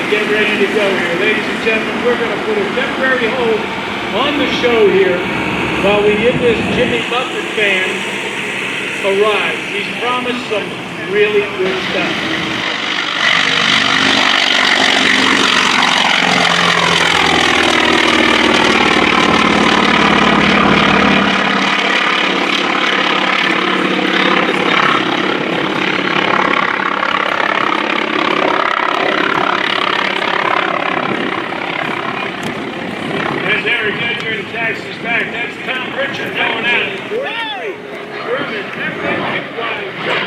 get ready to go here. Ladies and gentlemen, we're going to put a temporary hold on the show here while we get this Jimmy Buffett band arrive. He's promised some really good stuff. Taxis back. That's Thom Richard going out. German FM-2 Wildcat.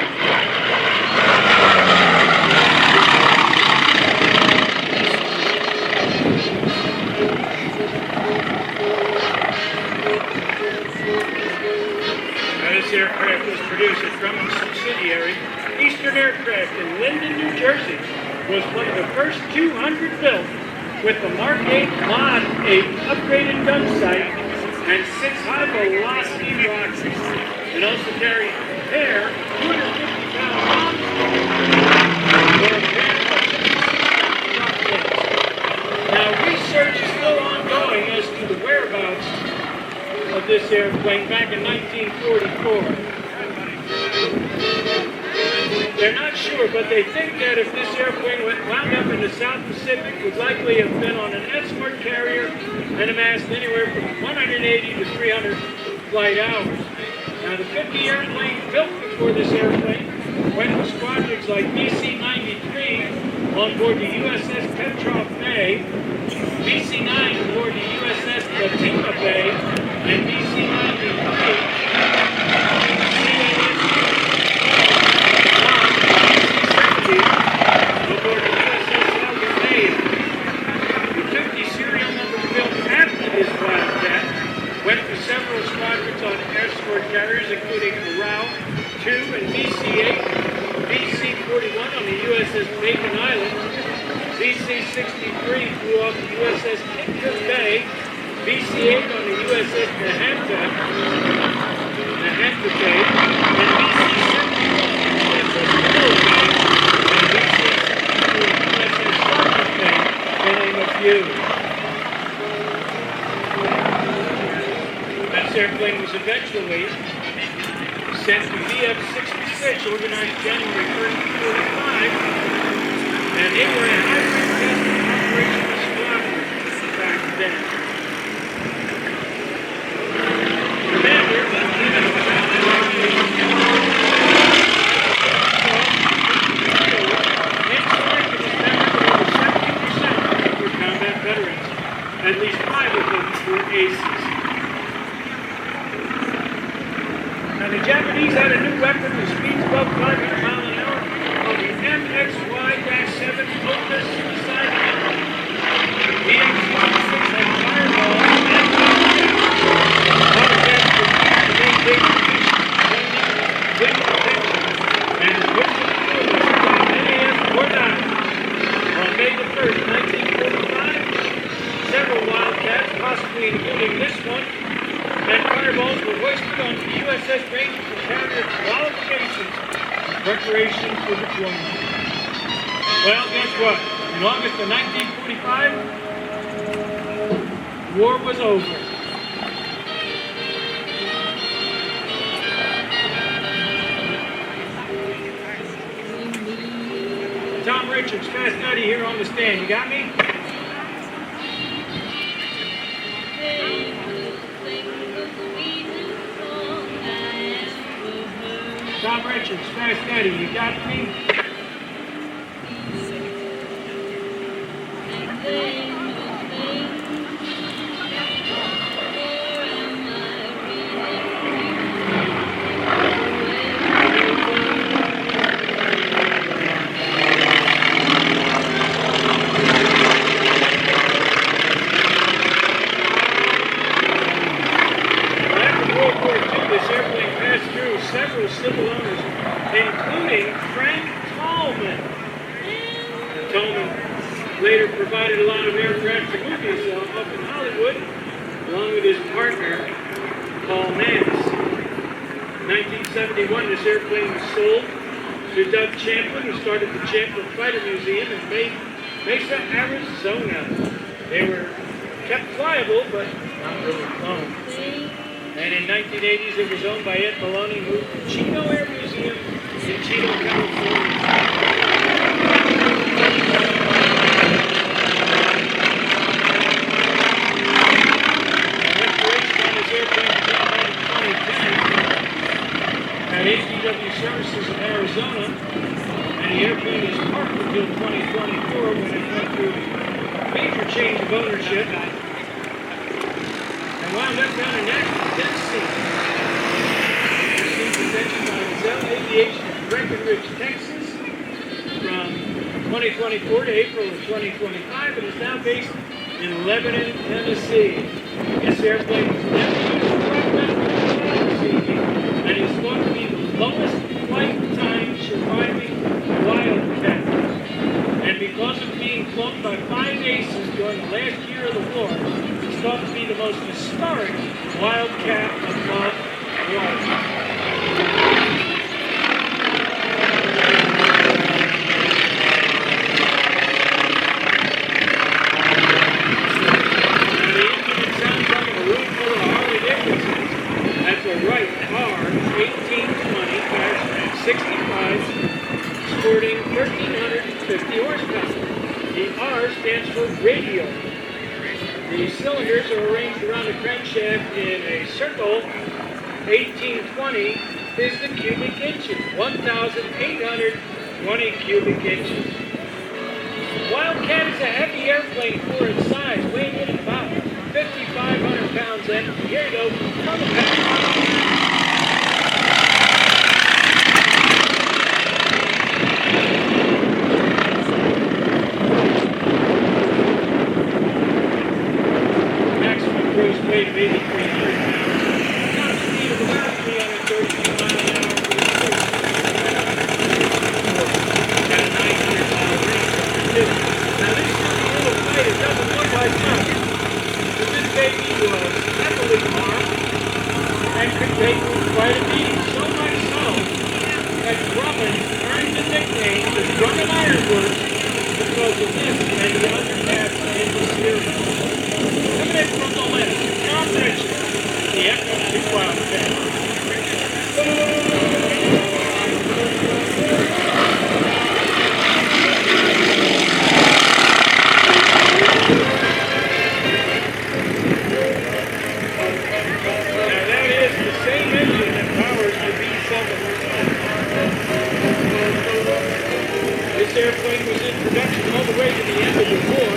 This aircraft was produced at Grumman's subsidiary, Eastern Aircraft in Linden, New Jersey. Was one of the first 200 built with the Mark 8 Mod 8 upgraded gun sight and 6 high-velocity rockets. It also carried a pair 250-pound bombs or a pair of Now, research is still ongoing as to the whereabouts of this airplane back in 1944. They're not sure, but they think that if this airplane wound up in the South Pacific, would likely have been on an escort carrier and amassed anywhere from 180 to 300 flight hours. Now, the 50 airplanes built before this airplane went to squadrons like DC-93 on board the USS Petrov Bay, DC-9 on board the USS Fatima Bay, and DC-93 aboard the USS Algernon. The 50 serial numbers built after this Wildcat went to several squadrons on escort carriers, including Arau 2 and BC-8, BC-41 on the USS Bacon Island, BC-63 flew off the USS Kingston Bay, BC-8 on the USS Nahanta Bay, and BC-71 on the USS Miller Bay, and BC-63 on the USS Sargent Bay, to name a few. This airplane was eventually sent to VF-66, organized January 1st, 1945, and they were a hybrid testing operational squadron back then. Commander, Lieutenant were combat veterans. At least 5 of them were aces. Now, the Japanese had a new weapon with speeds above 500 miles an hour on the MXY-7 Opus suicide bomber. The X-56 had fireballs and autocats for years to maintain training, wind protection, and his wisdom fluid by NAF-49. On May the 1st, 1945, several Wildcats, possibly including this one, and fireballs were hoisted on the USS Ranger for carrier qualifications in preparation for deployment. Well, guess what? In August of 1945, war was over. Thom Richard, Fast Nutty here on the stand. You got me? Thom Richard, Fast Nutty, you got me? Several civil owners, including Frank Tallman. Tallman later provided a lot of aircraft to movies up in Hollywood, along with his partner, Paul Nance. In 1971, this airplane was sold to Doug Champlin, who started the Champlin Fighter Museum and made Mesa, Arizona. They were kept flyable, but not really flown. And in 1980s, it was owned by Ed Maloney, moved to Chino Air Museum in Chino, California. Restoration on this airplane began in 2010 at APW Services in Arizona, and the airplane is parked until 2024 when it went through a major change of ownership. Wound up down in Nashville, Tennessee. Received attention by Zell Aviation in Breckenridge, Texas from 2024 to April of 2025 and is now based in Lebanon, Tennessee. This airplane was never used for flight and is thought to be the lowest flight time surviving Wildcat. And because of being flown by 5 aces during the last year of the war, thought to be the most historic Wildcat above water. Now the engine, it sounds like in a room full of Harley Davidsons. That's a Wright R-1820-65, sporting 1,350 horsepower. The R stands for radial. The cylinders are arranged around the crankshaft in a circle. 1820 is the cubic inches, 1,820 cubic inches. Wildcat is a heavy airplane for its size, weighing in at about 5,500 pounds. And here you go, on the back. Weight of 8,300 pounds. Top speed of about 332 miles an hour for the cruise. Got a 900-mile range on it too. Now this little fighter doesn't look like much, but this baby was heavily armed and could take quite a beating. So much so that Drummond earned the nickname the Drummond Ironworks because of this and the undercats in the series. Coming in from the left, Thom Richard, the FM-2 Wildcat. Now that is the same engine that powers the B-7. This airplane was in production all the way to the end of the war.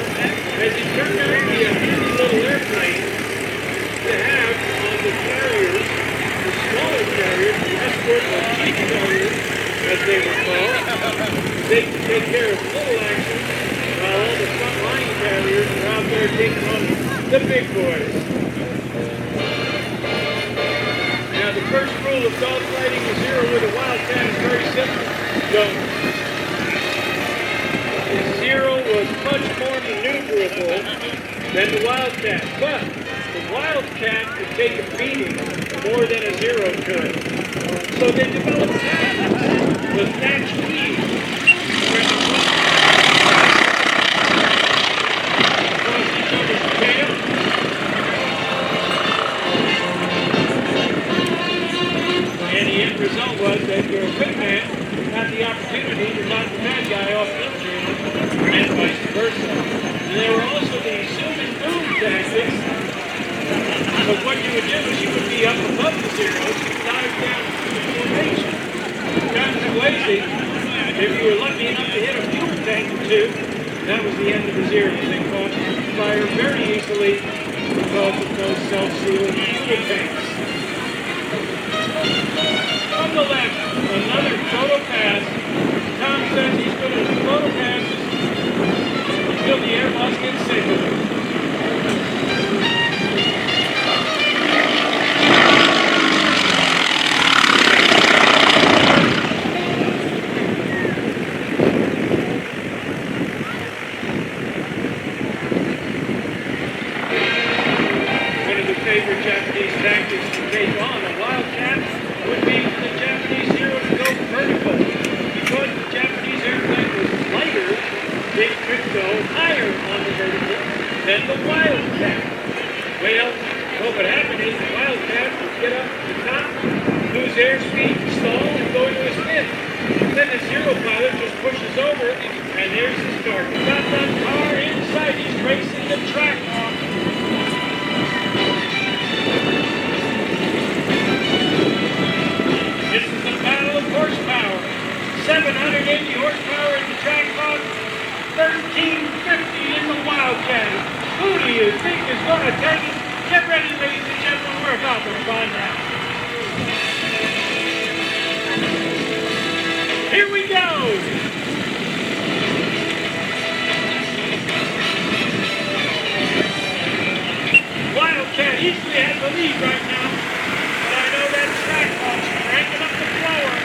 As it turned out to be a handy little airplane to have on the carriers, the smaller carriers, the escort or Jeep carriers, as they were called. They could take care of little action, while all the front-line carriers were out there taking on the big boys. Now, the first rule of dogfighting a zero with a Wildcat is very simple. Don't. The Zero was much more maneuverable than the Wildcat, but the Wildcat could take a beating more than a Zero could. So they developed tactics with thatched wheels. Across each other's tail. And the end result was that your good man had the opportunity to knock the bad guy off the engine and vice versa. And there were also the zoom and boom tactics. So what you would do is you would be up above the zeros and dive down to the formation. Got too lazy. If you were lucky enough to hit a fuel tank or two, that was the end of the zeros. They caught fire very easily because of those self-sealing fuel tanks. From the left, another photo pass. Thom says he's going to do photo passes until the Airbus gets sick of it. One of the favorite Japanese tactics to take on a Wildcat would be for the Japanese Zero to go vertical. Because the Japanese airplane was lighter, they could go higher on the vertical than the Wildcat. Well, what happened is the Wildcat would get up to the top, lose airspeed, stall, and go into a spin. Then the zero pilot just pushes over, and there's the start. We've got that car inside. He's racing the Trailhawk. This is the battle of horsepower. 780 horsepower in the Trailhawk, 1350 in the Wildcat. Who do you think is going to take it? Get ready, ladies and gentlemen. We're about to find out. Here we go. Wildcat easily has the lead right now, but I know that Trailhawk's cranking up the blower.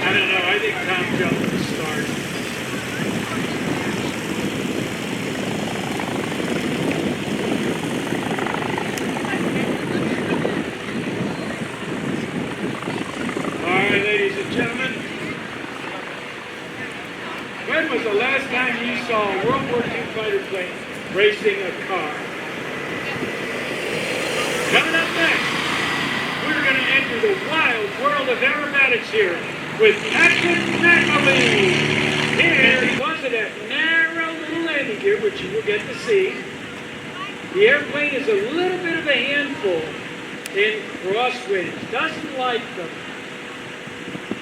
I don't know. I think Thom jumped the start. Ladies and gentlemen, when was the last time you saw a World War II fighter plane racing a car? Coming up next, we're going to enter the wild world of aerobatics here with Captain McElvey. Here he was at that narrow little landing gear, which you will get to see. The airplane is a little bit of a handful in crosswinds. Doesn't like them.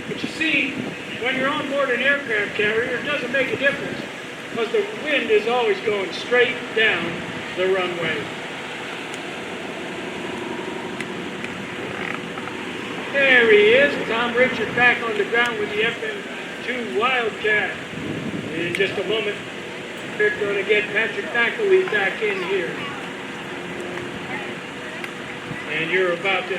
But you see, when you're on board an aircraft carrier, it doesn't make a difference because the wind is always going straight down the runway. There he is, Thom Richard back on the ground with the FM-2 Wildcat. And in just a moment, we're going to get Patrick McElvey back in here. And you're about to